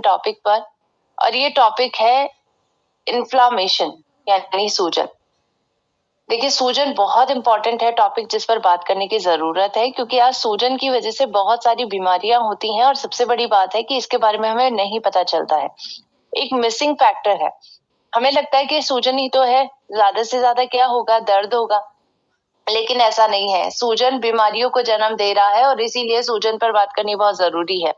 Topic पर, और ये टॉपिक है इन्फ्लामेशन यानी सूजन। देखिए, सूजन बहुत इंपॉर्टेंट है टॉपिक जिस पर बात करने की जरूरत है, क्योंकि आज सूजन की वजह से बहुत सारी बीमारियां होती हैं और सबसे बड़ी बात है कि इसके बारे में हमें नहीं पता चलता है। एक मिसिंग फैक्टर है। हमें लगता है कि सूजन ही तो है, ज्यादा से ज्यादा क्या होगा, दर्द होगा, लेकिन ऐसा नहीं है। सूजन बीमारियों को जन्म दे रहा है और इसीलिए सूजन पर बात करनी बहुत जरूरी है।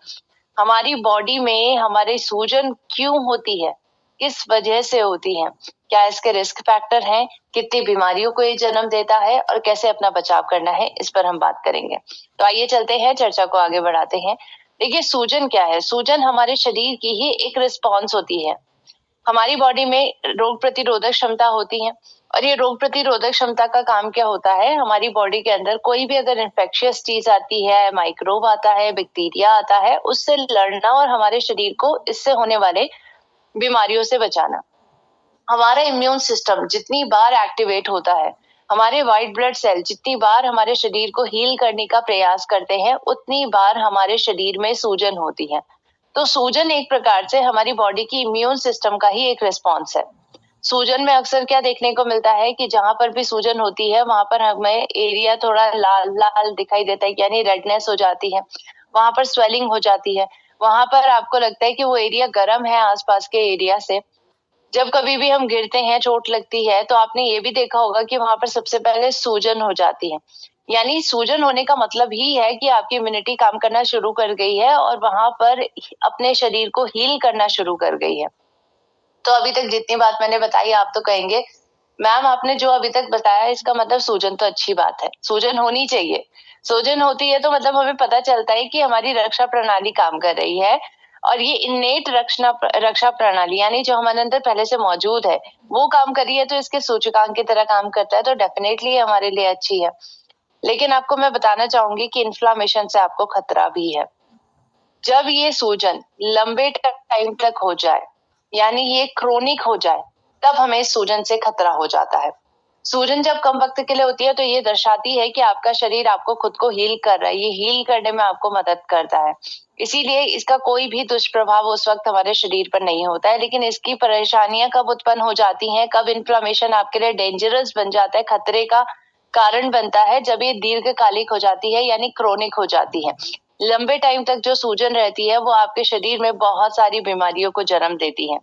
हमारी बॉडी में हमारी सूजन क्यों होती है, किस वजह से होती है, क्या इसके रिस्क फैक्टर हैं, कितनी बीमारियों को ये जन्म देता है और कैसे अपना बचाव करना है, इस पर हम बात करेंगे। तो आइए चलते हैं, चर्चा को आगे बढ़ाते हैं। देखिए, सूजन क्या है? सूजन हमारे शरीर की ही एक रिस्पॉन्स होती है। हमारी बॉडी में रोग प्रतिरोधक क्षमता होती है, और ये रोग प्रतिरोधक क्षमता का काम क्या होता है, हमारी बॉडी के अंदर कोई भी अगर इन्फेक्शियस चीज आती है, माइक्रोब आता है, बैक्टीरिया आता है, उससे लड़ना और हमारे शरीर को इससे होने वाले बीमारियों से बचाना। हमारा इम्यून सिस्टम जितनी बार एक्टिवेट होता है, हमारे व्हाइट ब्लड सेल जितनी बार हमारे शरीर को हील करने का प्रयास करते हैं, उतनी बार हमारे शरीर में सूजन होती है। तो सूजन एक प्रकार से हमारी बॉडी की इम्यून सिस्टम का ही एक रिस्पॉन्स है। सूजन में अक्सर क्या देखने को मिलता है कि जहां पर भी सूजन होती है वहां पर हमें एरिया थोड़ा लाल लाल दिखाई देता है, यानी रेडनेस हो जाती है, वहां पर स्वेलिंग हो जाती है, वहां पर आपको लगता है कि वो एरिया गर्म है आसपास के एरिया से। जब कभी भी हम गिरते हैं, चोट लगती है, तो आपने ये भी देखा होगा कि वहां पर सबसे पहले सूजन हो जाती है। यानी सूजन होने का मतलब ही है कि आपकी इम्यूनिटी काम करना शुरू कर गई है और वहां पर अपने शरीर को हील करना शुरू कर गई है। तो अभी तक जितनी बात मैंने बताई, आप तो कहेंगे मैम आपने जो अभी तक बताया इसका मतलब सूजन तो अच्छी बात है, सूजन होनी चाहिए। सूजन होती है तो मतलब हमें पता चलता है कि हमारी रक्षा प्रणाली काम कर रही है, और ये इनेट रक्षा प्रणाली यानी जो हमारे अंदर पहले से मौजूद है वो काम कर रही है, तो इसके सूचकांक की तरह काम करता है, तो डेफिनेटली हमारे लिए अच्छी है। लेकिन आपको मैं बताना चाहूंगी कि इन्फ्लामेशन से आपको खतरा भी है। जब ये सूजन लंबे टाइम तक हो जाए, यानी ये क्रोनिक हो जाए, तब हमें इस सूजन से खतरा हो जाता है। सूजन जब कम वक्त के लिए होती है तो ये दर्शाती है कि आपका शरीर आपको खुद को हील कर रहा है, ये हील करने में आपको मदद करता है। इसीलिए इसका कोई भी दुष्प्रभाव उस वक्त हमारे शरीर पर नहीं होता है। लेकिन इसकी परेशानियां कब उत्पन्न हो जाती हैं, कब इन्फ्लामेशन आपके लिए डेंजरस बन जाता है, खतरे का कारण बनता है, जब ये दीर्घकालिक हो जाती है यानी क्रोनिक हो जाती है। लंबे टाइम तक जो सूजन रहती है वो आपके शरीर में बहुत सारी बीमारियों को जन्म देती है।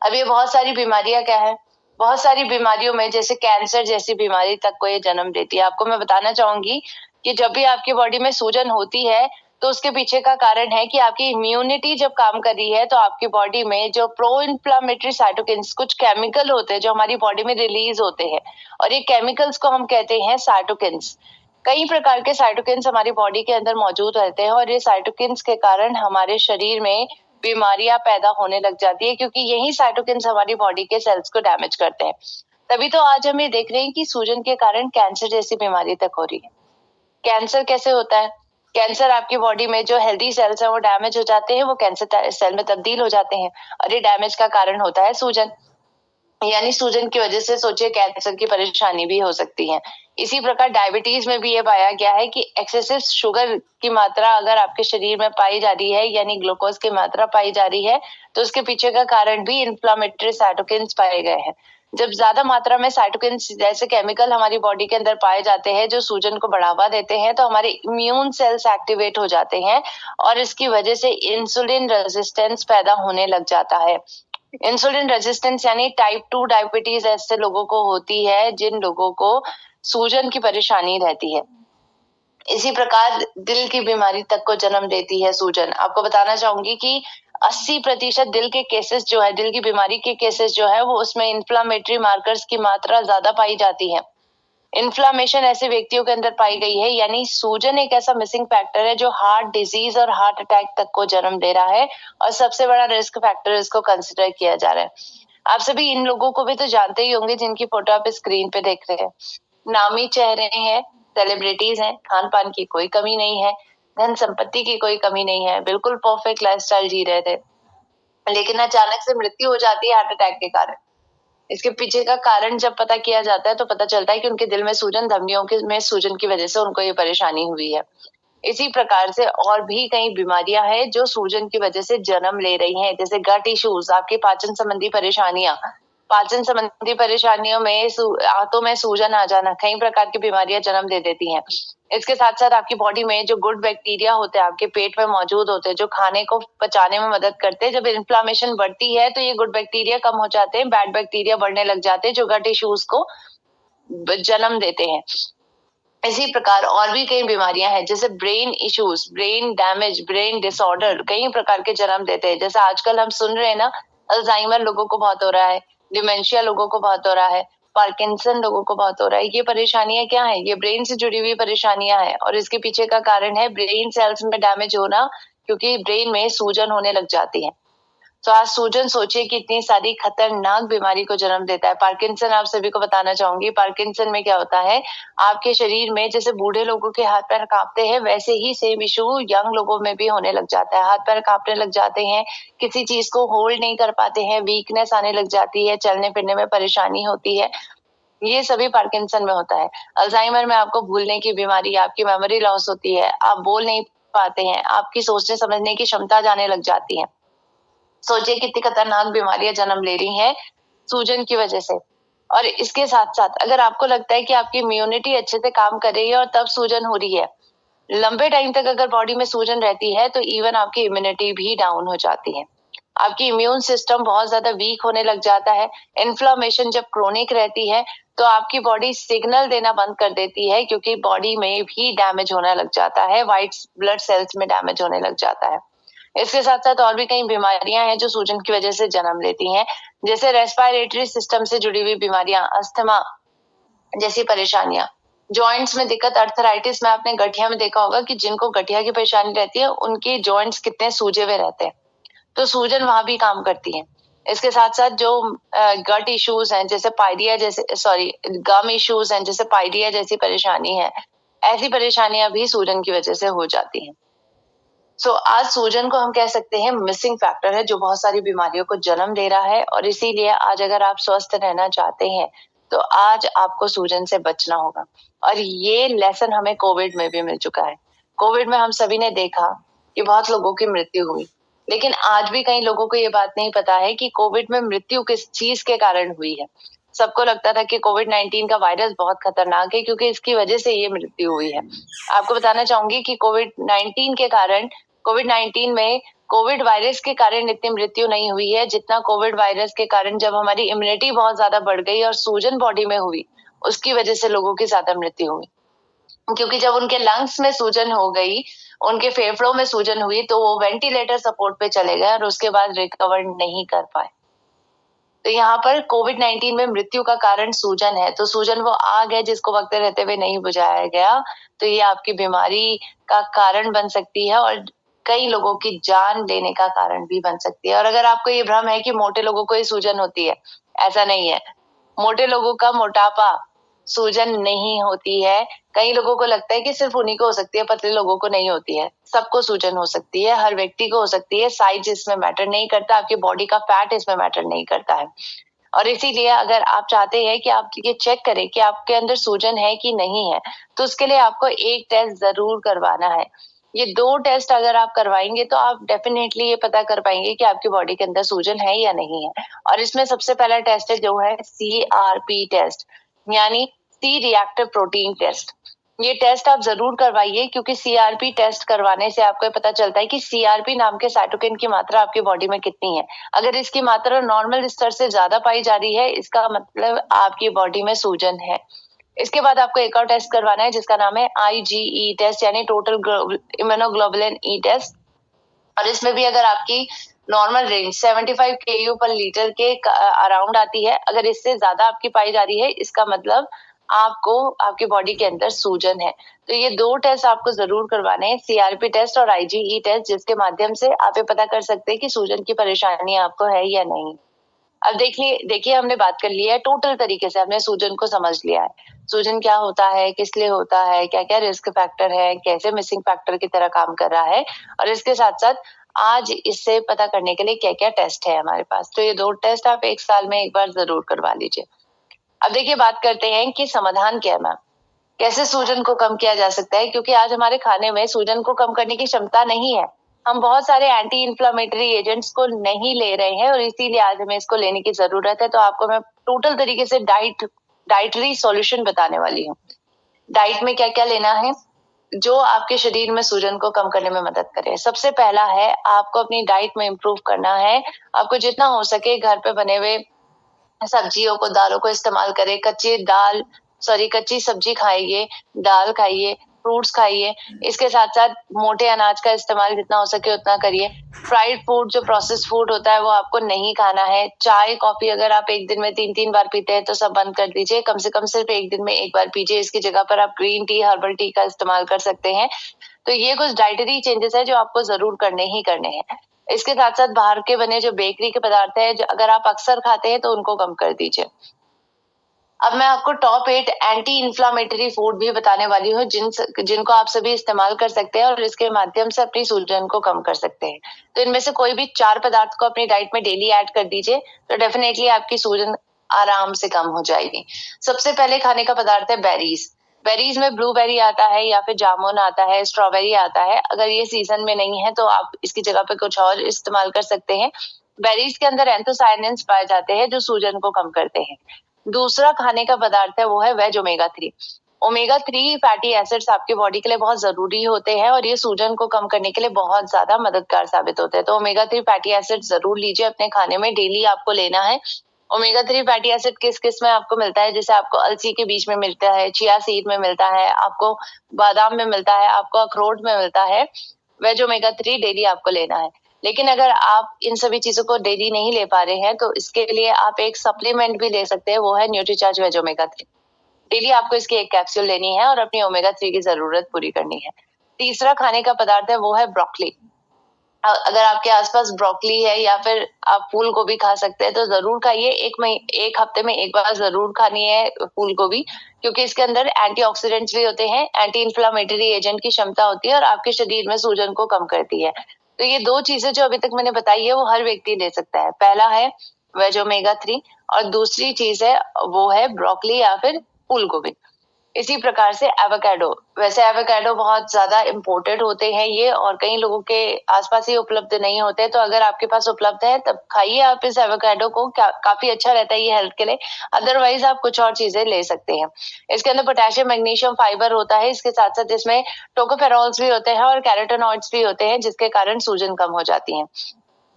अब ये बहुत सारी बीमारियां क्या है? बहुत सारी बीमारियों में जैसे कैंसर जैसी बीमारी तक को ये जन्म देती है। आपको मैं बताना चाहूंगी कि जब भी आपकी बॉडी में सूजन होती है तो उसके पीछे का कारण है कि आपकी इम्यूनिटी जब काम कर रही है, तो आपकी बॉडी में जो प्रो इन्फ्लामेटरी साइटोकिन्स, कुछ केमिकल होते हैं जो हमारी बॉडी में रिलीज होते हैं, और ये केमिकल्स को हम कहते हैं साइटोकिन्स। कई प्रकार के साइटोकिन्स हमारी बॉडी के अंदर मौजूद रहते हैं, और ये साइटोकिन्स के कारण हमारे शरीर में बीमारियां पैदा होने लग जाती है, क्योंकि यही साइटोकिन्स हमारी बॉडी के सेल्स को डैमेज करते हैं। तभी तो आज हम ये देख रहे हैं कि सूजन के कारण कैंसर जैसी बीमारी तक हो रही है। कैंसर कैसे होता है? कैंसर आपकी बॉडी में जो हेल्दी सेल्स हैं वो डैमेज हो जाते हैं, वो कैंसर सेल में तब्दील हो जाते हैं, और ये डैमेज का कारण होता है सूजन। यानी सूजन की वजह से सोचिए कैंसर की परेशानी भी हो सकती है। इसी प्रकार डायबिटीज में भी ये पाया गया है कि एक्सेसिव शुगर की मात्रा अगर आपके शरीर में पाई जा रही है, यानी ग्लूकोज की मात्रा पाई जा रही है, तो उसके पीछे का कारण भी इन्फ्लामेटरी साइटोकिन्स पाए गए हैं। जब ज्यादा मात्रा में साइटोकिन्स जैसे केमिकल हमारी बॉडी के अंदर पाए जाते हैं जो सूजन को बढ़ावा देते हैं, तो हमारे इम्यून सेल्स एक्टिवेट हो जाते हैं, और इसकी वजह से इंसुलिन रेजिस्टेंस पैदा होने लग जाता है। इंसुलिन रेजिस्टेंस यानी टाइप 2 डायबिटीज ऐसे लोगों को होती है जिन लोगों को सूजन की परेशानी रहती है। इसी प्रकार दिल की बीमारी तक को जन्म देती है सूजन। आपको बताना चाहूंगी कि 80% दिल के केसेस जो है, दिल की बीमारी के केसेस जो है, वो उसमें इन्फ्लामेटरी मार्कर्स की मात्रा ज्यादा पाई जाती है। इन्फ्लामेशन ऐसे व्यक्तियों के अंदर पाई गई है, यानी सूजन एक ऐसा मिसिंग फैक्टर है जो हार्ट डिजीज और हार्ट अटैक तक को जन्म दे रहा है, और सबसे बड़ा रिस्क फैक्टर इसको कंसिडर किया जा रहा है। आप सभी इन लोगों को भी तो जानते ही होंगे जिनकी फोटो आप स्क्रीन पे देख रहे हैं। नामी चेहरे हैं, सेलिब्रिटीज हैं, खान पान की कोई कमी नहीं है, धन संपत्ति की कोई कमी नहीं है, बिल्कुल परफेक्ट लाइफस्टाइल जी रहे थे, लेकिन अचानक से मृत्यु हो जाती है हार्ट अटैक के कारण। इसके पीछे का कारण जब पता किया जाता है तो पता चलता है कि उनके दिल में सूजन, धमनियों के में सूजन की वजह से उनको ये परेशानी हुई है। इसी प्रकार से और भी कई बीमारियां हैं जो सूजन की वजह से जन्म ले रही हैं, जैसे गट इश्यूज, आपके पाचन संबंधी परेशानियां, पाचन संबंधी परेशानियों में आंतों में सूजन आ जाना, कई प्रकार की बीमारियां जन्म दे देती हैं। इसके साथ साथ आपकी बॉडी में जो गुड बैक्टीरिया होते हैं, आपके पेट में मौजूद होते हैं, जो खाने को पचाने में मदद करते हैं, जब इन्फ्लामेशन बढ़ती है तो ये गुड बैक्टीरिया कम हो जाते हैं, बैड बैक्टीरिया बढ़ने लग जाते हैं, जो गट इश्यूज को जन्म देते हैं। इसी प्रकार और भी कई बीमारियां हैं, जैसे brain issues, brain damage, brain disorder कई प्रकार के जन्म देते हैं। जैसे आजकल हम सुन रहे हैं ना, अल्जाइमर लोगों को बहुत हो रहा है, डिमेंशिया लोगों को बहुत हो रहा है, पार्किंसन लोगों को बहुत हो रहा है। ये परेशानियां क्या है? ये ब्रेन से जुड़ी हुई परेशानियां हैं और इसके पीछे का कारण है ब्रेन सेल्स में डैमेज होना, क्योंकि ब्रेन में सूजन होने लग जाती है। तो आज सूजन सोचिए कि इतनी सारी खतरनाक बीमारी को जन्म देता है। पार्किंसन आप सभी को बताना चाहूंगी, पार्किंसन में क्या होता है, आपके शरीर में जैसे बूढ़े लोगों के हाथ पैर कांपते हैं, वैसे ही सेम इशू यंग लोगों में भी होने लग जाता है। हाथ पैर कांपने लग जाते हैं, किसी चीज को होल्ड नहीं कर पाते हैं, वीकनेस आने लग जाती है, चलने फिरने में परेशानी होती है। ये सभी पार्किंसन में होता है। अल्जाइमर में आपको भूलने की बीमारी, आपकी मेमोरी लॉस होती है, आप बोल नहीं पाते हैं, आपकी सोचने समझने की क्षमता जाने लग जाती है। सोचिए कितनी खतरनाक बीमारियां जन्म ले रही हैं सूजन की वजह से। और इसके साथ साथ अगर आपको लगता है कि आपकी इम्यूनिटी अच्छे से काम कर रही है और तब सूजन हो रही है, लंबे टाइम तक अगर बॉडी में सूजन रहती है तो इवन आपकी इम्यूनिटी भी डाउन हो जाती है, आपकी इम्यून सिस्टम बहुत ज्यादा वीक होने लग जाता है। इन्फ्लामेशन जब क्रोनिक रहती है तो आपकी बॉडी सिग्नल देना बंद कर देती है, क्योंकि बॉडी में भी डैमेज होने लग जाता है, व्हाइट ब्लड सेल्स में डैमेज होने लग जाता है। इसके साथ साथ और भी कई बीमारियां हैं जो सूजन की वजह से जन्म लेती हैं, जैसे रेस्पिरेटरी सिस्टम से जुड़ी हुई बीमारियां, अस्थमा जैसी परेशानियां, जॉइंट्स में दिक्कत, अर्थराइटिस में आपने गठिया में देखा होगा कि जिनको गठिया की परेशानी रहती है उनके जॉइंट्स कितने सूजे हुए रहते हैं, तो सूजन वहां भी काम करती है। इसके साथ साथ जो गट इश्यूज हैं, जैसे पाइरिया जैसे गम इश्यूज हैं, जैसे पाइरिया जैसी परेशानी है, ऐसी परेशानियां भी सूजन की वजह से हो जाती हैं। आज सूजन को हम कह सकते हैं मिसिंग फैक्टर है, जो बहुत सारी बीमारियों को जन्म दे रहा है। और इसीलिए आज अगर आप स्वस्थ रहना चाहते हैं तो आज आपको सूजन से बचना होगा। और ये लेसन हमें कोविड में भी मिल चुका है। कोविड में हम सभी ने देखा कि बहुत लोगों की मृत्यु हुई, लेकिन आज भी कई लोगों को ये बात नहीं पता है कि कोविड में मृत्यु किस चीज के कारण हुई है। सबको लगता था कि कोविड-19 का वायरस बहुत खतरनाक है क्योंकि इसकी वजह से ये मृत्यु हुई है। आपको बताना चाहूंगी कि कोविड-19 में कोविड वायरस के कारण इतनी मृत्यु नहीं हुई है जितना कोविड वायरस के कारण जब हमारी इम्यूनिटी बहुत ज्यादा बढ़ गई और सूजन बॉडी में हुई, उसकी वजह से लोगों की ज्यादा मृत्यु हुई। क्योंकि जब उनके लंग्स में सूजन हो गई, उनके फेफड़ों में सूजन हुई, तो वो वेंटिलेटर सपोर्ट पे चले गए और उसके बाद रिकवर नहीं कर पाए। तो यहाँ पर कोविड-19 में मृत्यु का कारण सूजन है। तो सूजन वो आग है जिसको वक्त रहते हुए नहीं बुझाया गया, तो ये आपकी बीमारी का कारण बन सकती है और कई लोगों की जान लेने का कारण भी बन सकती है। और अगर आपको ये भ्रम है कि मोटे लोगों को ही सूजन होती है, ऐसा नहीं है। मोटे लोगों का मोटापा सूजन नहीं होती है। कई लोगों को लगता है कि सिर्फ उन्हीं को हो सकती है, पतले लोगों को नहीं होती है। सबको सूजन हो सकती है, हर व्यक्ति को हो सकती है। साइज इसमें मैटर नहीं करता, आपकी बॉडी का फैट इसमें मैटर नहीं करता है। और इसीलिए अगर आप चाहते हैं कि आप ये चेक करें कि आपके अंदर सूजन है कि नहीं है, तो उसके लिए आपको एक टेस्ट जरूर करवाना है। ये 2 टेस्ट अगर आप करवाएंगे तो आप डेफिनेटली ये पता कर पाएंगे कि आपकी बॉडी के अंदर सूजन है या नहीं है। और इसमें सबसे पहला टेस्ट है जो है CRP टेस्ट, यानी सी रिएक्टिव प्रोटीन टेस्ट। ये टेस्ट आप जरूर करवाइए, क्योंकि CRP टेस्ट करवाने से आपको पता चलता है कि CRP नाम के साइटोकिन की मात्रा आपकी बॉडी में कितनी है। अगर इसकी मात्रा नॉर्मल स्तर से ज्यादा पाई जा रही है, इसका मतलब आपकी बॉडी में सूजन है। इसके बाद आपको एक और टेस्ट करवाना है जिसका नाम है IgE टेस्ट, यानी टोटल इम्यूनोग्लोबुलिन E टेस्ट। और इसमें भी अगर आपकी नॉर्मल रेंज 75 KU पर लीटर के अराउंड आती है, अगर इससे ज्यादा आपकी पाई जा रही है, इसका मतलब आपको आपकी बॉडी के अंदर सूजन है। तो ये 2 टेस्ट आपको जरूर करवाने हैं, CRP टेस्ट और IgE टेस्ट, जिसके माध्यम से आप ये पता कर सकते हैं कि सूजन की परेशानी आपको है या नहीं। अब देखिए हमने बात कर ली है टोटल तरीके से, हमने सूजन को समझ लिया है। सूजन क्या होता है, किस लिए होता है, क्या क्या रिस्क फैक्टर है, कैसे मिसिंग फैक्टर की तरह काम कर रहा है, और इसके साथ साथ आज इससे पता करने के लिए क्या क्या टेस्ट है हमारे पास। तो ये 2 टेस्ट आप 1 साल में एक बार जरूर करवा लीजिए। अब देखिए बात करते हैं कि समाधान क्या है मैम। कैसे सूजन को कम किया जा सकता है, क्योंकि आज हमारे खाने में सूजन को कम करने की क्षमता नहीं है। हम बहुत सारे एंटी इन्फ्लामेटरी एजेंट्स को नहीं ले रहे हैं और इसीलिए आज हमें इसको लेने की जरूरत है। तो आपको मैं टोटल तरीके से डाइटरी सॉल्यूशन बताने वाली हूँ। डाइट में क्या क्या लेना है जो आपके शरीर में सूजन को कम करने में मदद करे। सबसे पहला है, आपको अपनी डाइट में इम्प्रूव करना है। आपको जितना हो सके घर पे बने हुए सब्जियों को, दालों को इस्तेमाल करें। कच्ची सब्जी खाइए, दाल खाइए, फ्रूट्स खाइए। इसके साथ साथ मोटे अनाज का इस्तेमाल जितना हो सके उतना करिए। फ्राइड फूड, जो प्रोसेस फूड होता है, वो आपको नहीं खाना है। चाय कॉफी अगर आप एक दिन में 3-3 बार पीते हैं तो सब बंद कर दीजिए। कम से कम सिर्फ एक दिन में एक बार पीजिए। इसकी जगह पर आप ग्रीन टी, हर्बल टी का इस्तेमाल कर सकते हैं। तो ये कुछ डाइटरी चेंजेस है जो आपको जरूर करने ही करने हैं। इसके साथ साथ बाहर के बने जो बेकरी के पदार्थ है, जो अगर आप अक्सर खाते हैं तो उनको कम कर दीजिए। अब मैं आपको टॉप 8 एंटी इन्फ्लामेटरी फूड भी बताने वाली हूँ जिनको आप सभी इस्तेमाल कर सकते हैं और इसके माध्यम से अपनी सूजन को कम कर सकते हैं। तो इनमें से कोई भी 4 पदार्थ को अपनी डाइट में डेली ऐड कर दीजिए तो डेफिनेटली आपकी सूजन आराम से कम हो जाएगी। सबसे पहले खाने का पदार्थ है बेरीज। बेरीज में ब्लूबेरी आता है या फिर जामुन आता है, स्ट्रॉबेरी आता है। अगर ये सीजन में नहीं है तो आप इसकी जगह पे कुछ और इस्तेमाल कर सकते हैं। बेरीज के अंदर एंथोसायनिन्स पाए जाते हैं जो सूजन को कम करते हैं। दूसरा खाने का पदार्थ है वो है veg omega 3। Omega 3 fatty acids आपकी बॉडी के लिए बहुत जरूरी होते हैं और ये सूजन को कम करने के लिए बहुत ज्यादा मददगार साबित होते हैं। तो ओमेगा 3 फैटी एसिड जरूर लीजिए अपने खाने में, डेली आपको लेना है। ओमेगा 3 फैटी एसिड किस किस में आपको मिलता है? जैसे आपको अलसी के बीज में मिलता है, चिया सीड में मिलता है, आपको बादाम में मिलता है, आपको अखरोट में मिलता है। वेज ओमेगा 3 डेली आपको लेना है। लेकिन अगर आप इन सभी चीजों को डेली नहीं ले पा रहे हैं तो इसके लिए आप एक सप्लीमेंट भी ले सकते हैं, वो है न्यूट्रीचार्ज वेज ओमेगा 3। डेली आपको इसकी एक कैप्सूल लेनी है और अपनी ओमेगा 3 की जरूरत पूरी करनी है। तीसरा खाने का पदार्थ है वो है ब्रोकली। अगर आपके आसपास ब्रोकली है या फिर आप फूल गोभी खा सकते हैं तो जरूर खाइए। एक हफ्ते में एक बार जरूर खानी है फूल गोभी, क्योंकि इसके अंदर एंटीऑक्सीडेंट्स भी होते हैं, एंटी इन्फ्लामेटरी एजेंट की क्षमता होती है और आपके शरीर में सूजन को कम करती है। तो ये 2 चीजें जो अभी तक मैंने बताई है वो हर व्यक्ति ले सकता है। पहला है वेज ओमेगा 3 और दूसरी चीज है वो है ब्रोकली या फिर फूल गोभी। इसी प्रकार से एवोकाडो, वैसे एवोकाडो बहुत ज्यादा इम्पोर्टेड होते हैं ये और कई लोगों के आसपास ही उपलब्ध नहीं होते। तो अगर आपके पास उपलब्ध है तब खाइए आप इस एवोकाडो को, काफी अच्छा रहता है ये हेल्थ के लिए। अदरवाइज आप कुछ और चीजें ले सकते हैं। इसके अंदर पोटेशियम, मैग्नीशियम, फाइबर होता है। इसके साथ साथ इसमें टोकोफेरॉल्स भी होते हैं और कैरोटेनॉइड्स भी होते हैं जिसके कारण सूजन कम हो जाती है।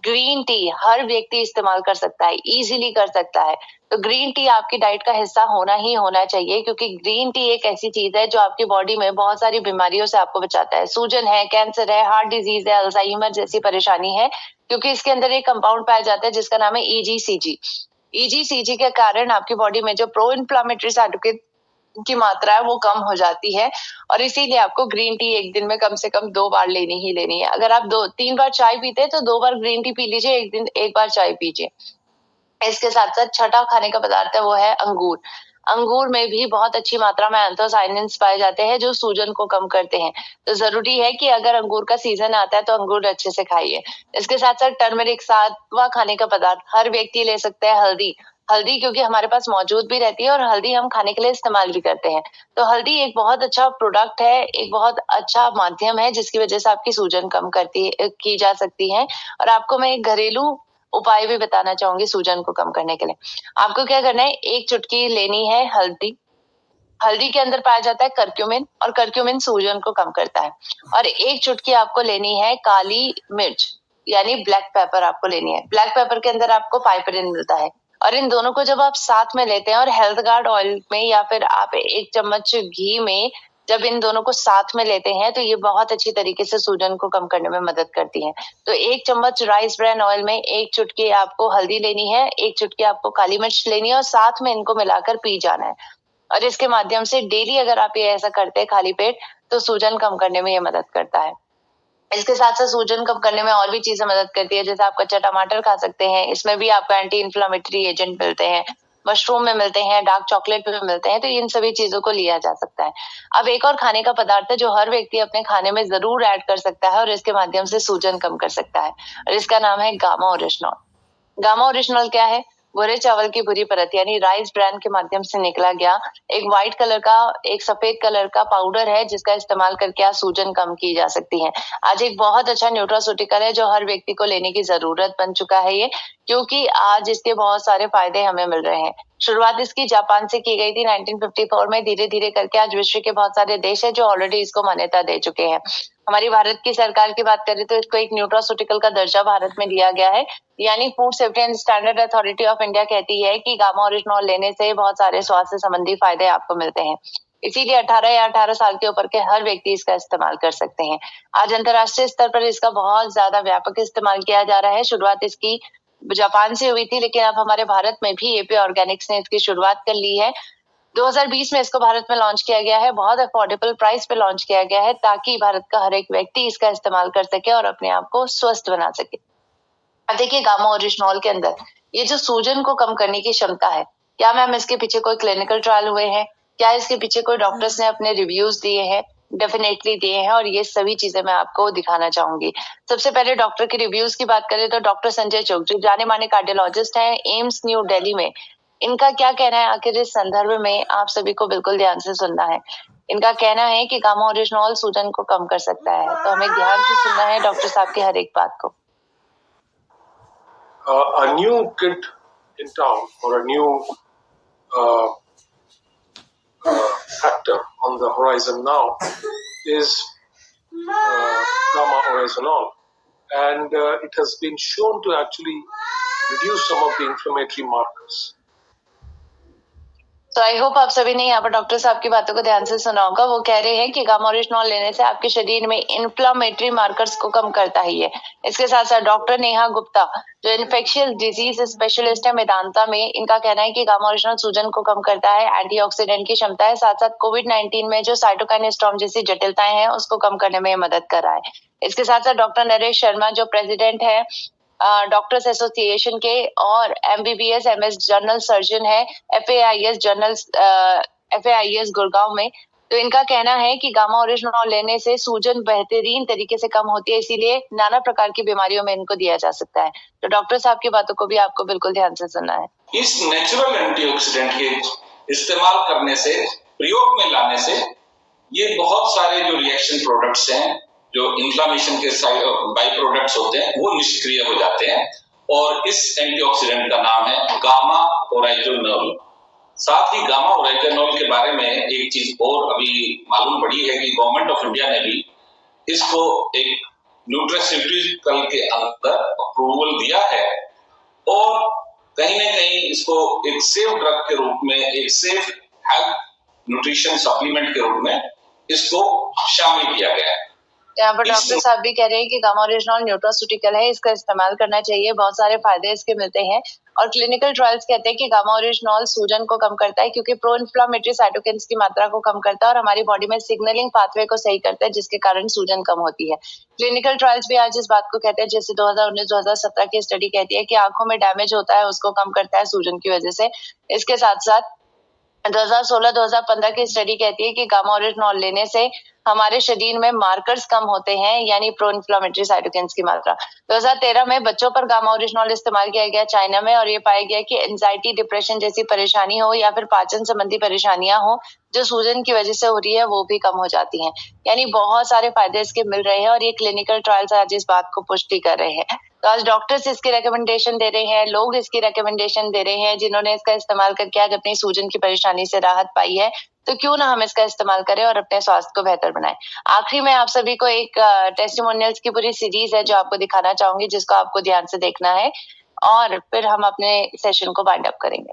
ग्रीन टी हर व्यक्ति इस्तेमाल कर सकता है, इजीली कर सकता है। तो ग्रीन टी आपकी डाइट का हिस्सा होना ही होना चाहिए, क्योंकि ग्रीन टी एक ऐसी चीज है जो आपकी बॉडी में बहुत सारी बीमारियों से आपको बचाता है। सूजन है, कैंसर है, हार्ट डिजीज है, अल्जाइमर जैसी परेशानी है, क्योंकि इसके अंदर एक कंपाउंड पाया जाता है जिसका नाम है ईजीसीजी। ईजीसीजी के कारण आपकी बॉडी में जो प्रो इन्फ्लामेटरी साइटोकिन की मात्रा है वो कम हो जाती है और इसीलिए आपको ग्रीन टी एक दिन में कम से कम 2 बार लेनी ही लेनी है। अगर आप 2-3 बार चाय पीते हैं तो 2 बार ग्रीन टी पी लीजिए, एक दिन एक बार चाय पीजिए। इसके साथ साथ छठा खाने का पदार्थ है वो है अंगूर। अंगूर में भी बहुत अच्छी मात्रा में एंथोसायनिन्स पाए जाते हैं जो सूजन को कम करते हैं। तो जरूरी है कि अगर अंगूर का सीजन आता है तो अंगूर अच्छे से खाइए। इसके साथ साथ टर्मरिक, 7वां खाने का पदार्थ हर व्यक्ति ले सकता है, हल्दी। हल्दी क्योंकि हमारे पास मौजूद भी रहती है और हल्दी हम खाने के लिए इस्तेमाल भी करते हैं। तो हल्दी एक बहुत अच्छा प्रोडक्ट है, एक बहुत अच्छा माध्यम है जिसकी वजह से आपकी सूजन कम की जा सकती है। और आपको मैं एक घरेलू उपाय भी बताना चाहूंगी सूजन को कम करने के लिए। आपको क्या करना है, 1 चुटकी लेनी है हल्दी। हल्दी के अंदर पाया जाता है करक्यूमिन और करक्यूमिन सूजन को कम करता है। और 1 चुटकी आपको लेनी है काली मिर्च यानी ब्लैक पेपर आपको लेनी है। ब्लैक पेपर के अंदर आपको पाइपरिन मिलता है और इन दोनों को जब आप साथ में लेते हैं और हेल्थ गार्ड ऑयल में या फिर आप 1 चम्मच घी में जब इन दोनों को साथ में लेते हैं तो ये बहुत अच्छी तरीके से सूजन को कम करने में मदद करती है। तो 1 चम्मच राइस ब्रान ऑयल में 1 चुटकी आपको हल्दी लेनी है, 1 चुटकी आपको काली मिर्च लेनी है और साथ में इनको मिलाकर पी जाना है। और इसके माध्यम से डेली अगर आप ये ऐसा करते हैं खाली पेट तो सूजन कम करने में ये मदद करता है। इसके साथ साथ सूजन कम करने में और भी चीजें मदद करती है, जैसे आप कच्चा टमाटर खा सकते हैं, इसमें भी आपको एंटी इन्फ्लामेटरी एजेंट मिलते हैं। मशरूम में मिलते हैं, डार्क चॉकलेट में मिलते हैं, तो इन सभी चीजों को लिया जा सकता है। अब एक और खाने का पदार्थ है जो हर व्यक्ति अपने खाने में जरूर ऐड कर सकता है और इसके माध्यम से सूजन कम कर सकता है और इसका नाम है गामा ओरिजिनॉल। गामा ओरिजिनॉल क्या है? भूरे चावल की बुरी परत यानी राइस ब्रांड के माध्यम से निकला गया एक व्हाइट कलर का, एक सफेद कलर का पाउडर है जिसका इस्तेमाल करके आज सूजन कम की जा सकती है। आज एक बहुत अच्छा न्यूट्रास्यूटिकल है जो हर व्यक्ति को लेने की जरूरत बन चुका है ये, क्योंकि आज इसके बहुत सारे फायदे हमें मिल रहे हैं। शुरुआत इसकी जापान से की गई थी 1954 में। धीरे धीरे करके आज विश्व के बहुत सारे देश है जो ऑलरेडी इसको मान्यता दे चुके हैं। हमारी भारत की सरकार की बात करें तो इसको एक न्यूट्रास्यूटिकल का दर्जा भारत में दिया गया है, यानी food safety and standard authority of India कहती है कि गामा ओरिजिनॉल लेने से बहुत सारे स्वास्थ्य संबंधी फायदे आपको मिलते हैं। इसीलिए 18 या 18 साल के ऊपर के हर व्यक्ति इसका इस्तेमाल कर सकते हैं। आज अंतर्राष्ट्रीय स्तर पर इसका बहुत ज्यादा व्यापक इस्तेमाल किया जा रहा है। शुरुआत इसकी जापान से हुई थी, लेकिन अब हमारे भारत में भी एपी ऑर्गेनिक्स ने इसकी शुरुआत कर ली है। 2020 में इसको भारत में लॉन्च किया गया है। बहुत अफोर्डेबल प्राइस पे लॉन्च किया गया है ताकि भारत का हर एक व्यक्ति इसका इस्तेमाल कर सके और अपने आप को स्वस्थ बना सके। अब देखिए गामा ओरिजिनॉल के अंदर ये जो सूजन को कम करने की क्षमता है, क्या मैम इसके पीछे कोई क्लिनिकल ट्रायल हुए हैं? क्या इसके पीछे कोई डॉक्टर्स ने अपने रिव्यूज दिए हैं? डेफिनेटली दिए हैं और ये सभी चीजें मैं आपको दिखाना चाहूंगी। सबसे पहले डॉक्टर के रिव्यूज की बात करें तो डॉक्टर संजय चौक जो जाने माने कार्डियोलॉजिस्ट हैं एम्स न्यू दिल्ली में, इनका क्या कहना है आखिर इस संदर्भ में आप सभी को बिल्कुल ध्यान से सुनना है। इनका कहना है कि गामा ओरिजिनॉल सूजन को कम कर सकता है, तो हमें ध्यान से सुनना है डॉक्टर साहब की हर एक बात को। A new kid in town or a new factor on the horizon now is gamma oryzanol, and it has been shown to actually reduce some of the inflammatory markers. तो आई होप आप सभी ने यहाँ पर doctor साहब की बातों को ध्यान से सुना होगा। वो कह रहे हैं कि गामा ओरिजिनॉल लेने से आपके शरीर में इन्फ्लामेटरी मार्कर्स को कम करता ही है। इसके साथ साथ डॉक्टर नेहा गुप्ता जो इन्फेक्शियस डिजीज स्पेशलिस्ट है मेदांता में, इनका कहना है कि गामा ओरिजिनॉल सूजन को कम करता है, एंटीऑक्सीडेंट की क्षमता है, साथ साथ कोविड-19 में जो साइटोकाइन स्टॉर्म जैसी जटिलताएं हैं उसको कम करने में मदद कर रहा है। इसके साथ साथ डॉक्टर नरेश शर्मा जो प्रेसिडेंट है डॉक्टर्स एसोसिएशन के और एमबीबीएस एमएस जनरल सर्जन है एफएआईएस गुड़गांव में, तो इनका कहना है कि गामा ओरिजिनॉल लेने से सूजन बेहतरीन तरीके से कम होती है, इसीलिए नाना प्रकार की बीमारियों में इनको दिया जा सकता है। तो डॉक्टर साहब की बातों को भी आपको बिल्कुल ध्यान से सुनना है। इस नेचुरल एंटीऑक्सीडेंट के इस्तेमाल करने से, प्रयोग में लाने से ये बहुत सारे जो रिएक्शन प्रोडक्ट्स हैं, जो इन्फ्लामेशन के बाई प्रोडक्ट्स होते हैं, वो निष्क्रिय हो जाते हैं और इस एंटीऑक्सीडेंट का नाम है गामा ओरिजिनॉल। साथ ही गामा ओरिजिनॉल के बारे में एक चीज और अभी मालूम पड़ी है कि गवर्नमेंट ऑफ इंडिया ने भी इसको एक न्यूट्रास्यूटिकल के अंदर अप्रूवल दिया है और कहीं ना कहीं इसको एक सेफ ड्रग के रूप में, एक सेफ हेल्थ न्यूट्रिशन सप्लीमेंट के रूप में इसको शामिल किया गया है। यहाँ पर डॉक्टर साहब भी कह रहे हैं कि गामा ओरिजिनॉल न्यूट्रास्यूटिकल है, इसका इस्तेमाल करना चाहिए, बहुत सारे फायदे इसके मिलते हैं। और क्लिनिकल ट्रायल्स कहते हैं कि गामा ओरिजिनॉल सूजन को कम करता है क्योंकि प्रो इन्फ्लामेटरी साइटोकिन्स की मात्रा को कम करता है और हमारी बॉडी में सिग्नलिंग पाथवे को सही करता है, जिसके कारण सूजन कम होती है। क्लिनिकल ट्रायल्स भी आज इस बात को कहते हैं, जैसे 2019-2017 की स्टडी कहती है कि आंखों में डैमेज होता है उसको कम करता है सूजन की वजह से। इसके साथ साथ 2016-2015 की स्टडी कहती है कि गामा ओरिजिनॉल लेने से हमारे शरीर में मार्कर्स कम होते हैं, यानी प्रो इन्फ्लामेटरी साइटोकिन्स की मात्रा। 2013 में बच्चों पर गामा ओरिजिनॉल इस्तेमाल किया गया चाइना में और ये पाया गया कि एंजाइटी, डिप्रेशन जैसी परेशानी हो या फिर पाचन संबंधी परेशानियां हो जो सूजन की वजह से हो रही है वो भी कम हो जाती हैं। यानी बहुत सारे फायदे इसके मिल रहे हैं और ये क्लिनिकल ट्रायल्स आज इस बात को पुष्टि कर रहे हैं। तो आज डॉक्टर्स इसकी रिकमेंडेशन दे रहे हैं, लोग इसकी रिकमेंडेशन दे रहे हैं जिन्होंने इसका इस्तेमाल करके आज अपनी सूजन की परेशानी से राहत पाई है, तो क्यों ना हम इसका इस्तेमाल करें और अपने स्वास्थ्य को बेहतर बनाएं। आखिरी में आप सभी को एक टेस्टिमोनियल्स की पूरी सीरीज है जो आपको दिखाना चाहूंगी, जिसको आपको ध्यान से देखना है और फिर हम अपने सेशन को वाइंड अप करेंगे।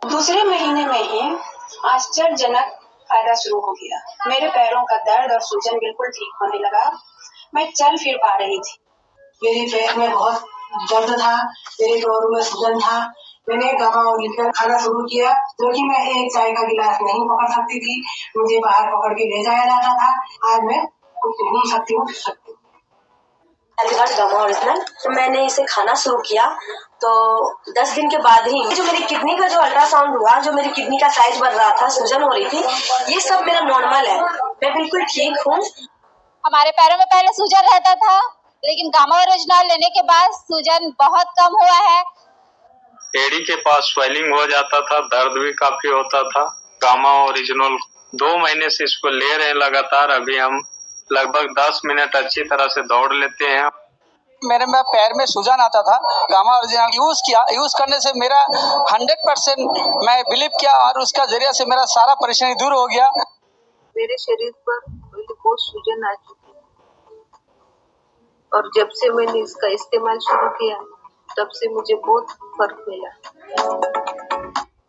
दूसरे महीने में ही आश्चर्यजनक फायदा शुरू हो गया। मेरे पैरों का दर्द और सूजन बिल्कुल ठीक होने लगा। मैं चल फिर पा रही थी। मेरे पैर में बहुत दर्द था, मेरे पैरों में सूजन था। मैंने गामा ओरिजिनॉल खाना शुरू किया, क्योंकि मैं एक चाय का गिलास नहीं पकड़ सकती थी, मुझे बाहर पकड़ के ले जाया जाता था। आज मैं कुछ घूम सकती हूँ, गामा ओरिजिनल, तो मैंने इसे खाना शुरू किया तो 10 दिन के बाद ही जो मेरी किडनी का जो अल्ट्रासाउंड हुआ, जो मेरी किडनी का साइज बढ़ रहा था, सूजन हो रही थी, ये सब मेरा नॉर्मल है, मैं बिल्कुल ठीक हूँ। हमारे पैरों में पहले सूजन रहता था, लेकिन गामा ओरिजिनल लेने के बाद सूजन बहुत कम हुआ है। एड़ी के पास स्वेलिंग हो जाता था, दर्द भी काफी होता था। गामा ओरिजिनल 2 महीने से इसको ले रहे हैं लगातार। अभी हम लगभग 10 मिनट अच्छी तरह से दौड़ लेते हैं। मेरे में पैर में सूजन आता था, गामा ओरिजिनल यूज करने से मेरा 100% मैं बिलीव किया और उसका जरिए से मेरा सारा परेशानी दूर हो गया। मेरे शरीर पर बहुत सूजन आ चुकी है और जब से मैंने इसका इस्तेमाल शुरू किया तब से मुझे बहुत फर्क मिला।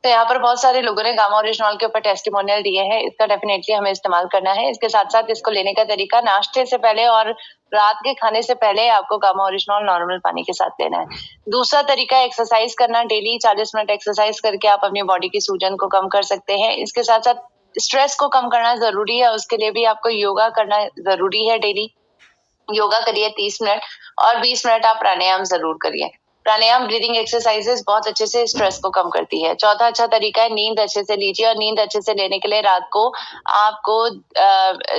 तो यहाँ पर बहुत सारे लोगों ने गामा ओरिजिनल के ऊपर टेस्टिमोनियल दिए हैं। इसका डेफिनेटली हमें इस्तेमाल करना है। इसके साथ साथ इसको लेने का तरीका, नाश्ते से पहले और रात के खाने से पहले आपको गामा ओरिजिनल नॉर्मल पानी के साथ लेना है। दूसरा तरीका एक्सरसाइज करना। डेली 40 मिनट एक्सरसाइज करके आप अपनी बॉडी की सूजन को कम कर सकते हैं। इसके साथ साथ स्ट्रेस को कम करना जरूरी है। उसके लिए भी आपको योगा करना जरूरी है। डेली योगा करिए 30 मिनट और 20 मिनट आप प्राणायाम जरूर करिए। प्राणायाम, ब्रीदिंग एक्सरसाइजेस बहुत अच्छे से स्ट्रेस को कम करती है। चौथा अच्छा तरीका है नींद अच्छे से लीजिए, और नींद अच्छे से लेने के लिए रात को आपको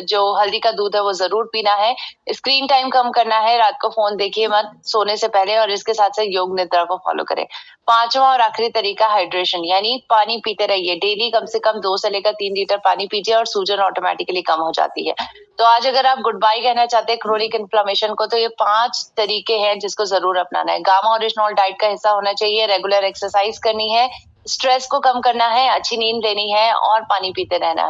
जो हल्दी का दूध है वो जरूर पीना है। स्क्रीन टाइम कम करना है, रात को फोन देखिए मत सोने से पहले, और इसके साथ साथ योग निद्रा को फॉलो करें। पांचवा और आखिरी तरीका हाइड्रेशन, यानी पानी पीते रहिए। डेली कम से कम 2 से लेकर 3 लीटर पानी पीजिए और सूजन ऑटोमेटिकली कम हो जाती है। तो आज अगर आप गुड बाय कहना चाहते हैं क्रोनिक इन्फ्लेमेशन को, तो ये 5 तरीके हैं जिसको जरूर अपनाना है। गामा ओरिजिनल डाइट का हिस्सा होना चाहिए, रेगुलर एक्सरसाइज करनी है, स्ट्रेस को कम करना है, अच्छी नींद लेनी है और पानी पीते रहना है।